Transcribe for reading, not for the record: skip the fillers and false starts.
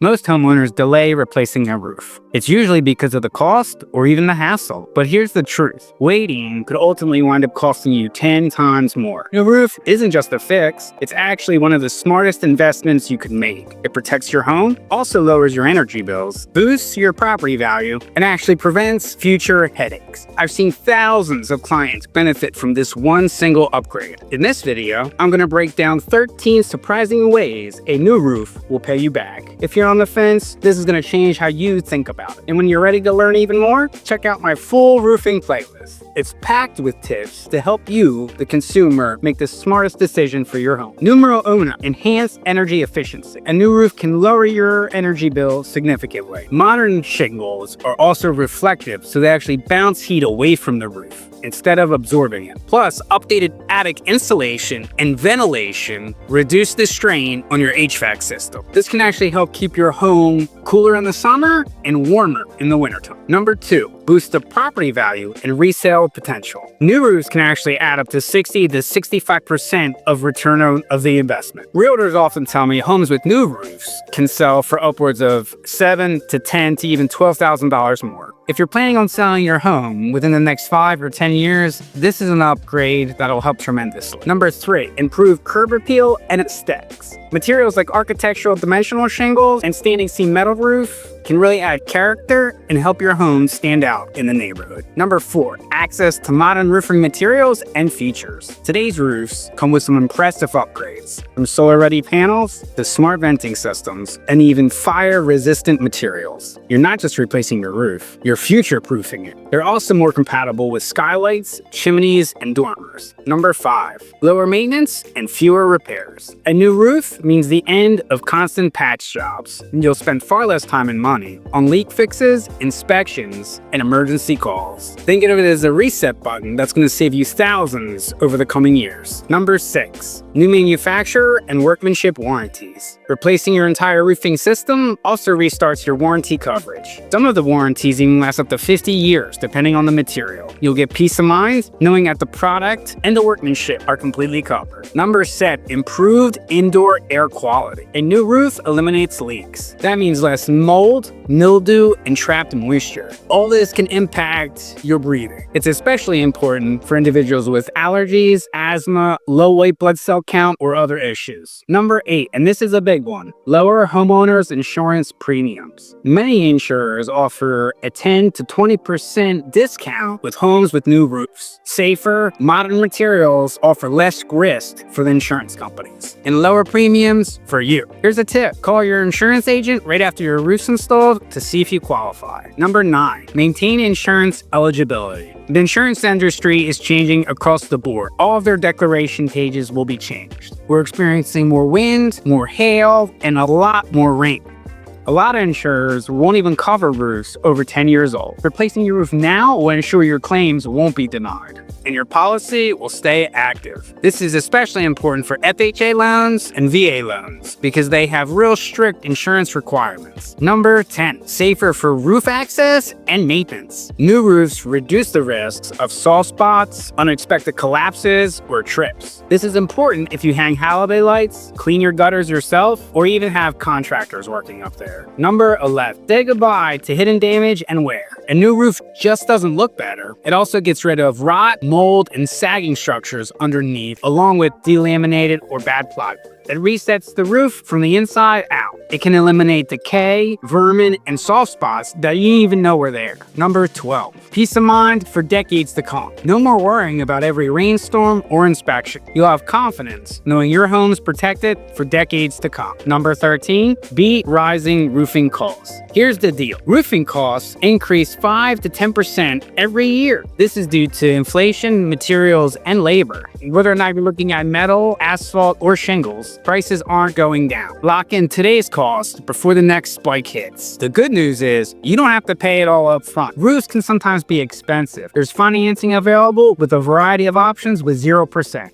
Most homeowners delay replacing their roof. It's usually because of the cost or even the hassle. But here's the truth. Waiting could ultimately wind up costing you 10 times more. Your roof isn't just a fix, it's actually one of the smartest investments you can make. It protects your home, also lowers your energy bills, boosts your property value, and actually prevents future headaches. I've seen thousands of clients benefit from this one single upgrade. In this video, I'm going to break down 13 surprising ways a new roof will pay you back. If you're on the fence, this is going to change how you think about it. And when you're ready to learn even more, check out my full roofing playlist. It's packed with tips to help you, the consumer, make the smartest decision for your home. Numero uno, enhanced energy efficiency. A new roof can lower your energy bill significantly. Modern shingles are also reflective, so they actually bounce heat away from the roof instead of absorbing it. Plus, updated attic insulation and ventilation reduce the strain on your HVAC system. This can actually help keep your home cooler in the summer and warmer in the wintertime. Number 2, boost the property value and resale potential. New roofs can actually add up to 60 to 65% of return of the investment. Realtors often tell me homes with new roofs can sell for upwards of $7,000 to $10,000 to even $12,000 more. If you're planning on selling your home within the next 5 or 10 years, this is an upgrade that'll help tremendously. Number 3, improve curb appeal and aesthetics. Materials like architectural dimensional shingles and standing seam metal roof can really add character and help your home stand out in the neighborhood. Number 4, access to modern roofing materials and features. Today's roofs come with some impressive upgrades, from solar-ready panels to smart venting systems and even fire-resistant materials. You're not just replacing your roof, you're future-proofing it. They're also more compatible with skylights, chimneys, and dormers. Number 5, lower maintenance and fewer repairs. A new roof means the end of constant patch jobs, and you'll spend far less time and money on leak fixes, inspections, and emergency calls. Think of it as a reset button that's going to save you thousands over the coming years. Number 6, new manufacturer and workmanship warranties. Replacing your entire roofing system also restarts your warranty coverage. Some of the warranties even last up to 50 years, depending on the material. You'll get peace of mind knowing that the product and the workmanship are completely covered. Number 7, improved indoor air quality. A new roof eliminates leaks. That means less mold, mildew, and trapped moisture. All this can impact your breathing. It's especially important for individuals with allergies, asthma, low white blood cell count, or other issues. Number 8, and this is a big one, lower homeowners insurance premiums. Many insurers offer a 10 to 20% discount with homes with new roofs. Safer, modern materials offer less risk for the insurance companies and lower premiums for you. Here's a tip. Call your insurance agent right after your roof's installed to see if you qualify. Number 9, maintain insurance eligibility. The insurance industry is changing across the board. All of their declaration pages will be changed. We're experiencing more wind, more hail, and a lot more rain. A lot of insurers won't even cover roofs over 10 years old. Replacing your roof now will ensure your claims won't be denied, and your policy will stay active. This is especially important for FHA loans and VA loans because they have real strict insurance requirements. Number 10, safer for roof access and maintenance. New roofs reduce the risks of soft spots, unexpected collapses, or trips. This is important if you hang holiday lights, clean your gutters yourself, or even have contractors working up there. Number 11, say goodbye to hidden damage and wear. A new roof just doesn't look better. It also gets rid of rot, mold, and sagging structures underneath, along with delaminated or bad plywood. It resets the roof from the inside out. It can eliminate decay, vermin, and soft spots that you didn't even know were there. Number 12, peace of mind for decades to come. No more worrying about every rainstorm or inspection. You'll have confidence knowing your home's protected for decades to come. Number 13, beat rising roofing costs. Here's the deal. Roofing costs increase 5 to 10% every year. This is due to inflation, materials, and labor. Whether or not you're looking at metal, asphalt, or shingles, prices aren't going down. Lock in today's cost before the next spike hits. The good news is you don't have to pay it all up front. Roofs can sometimes be expensive. There's financing available with a variety of options with 0%.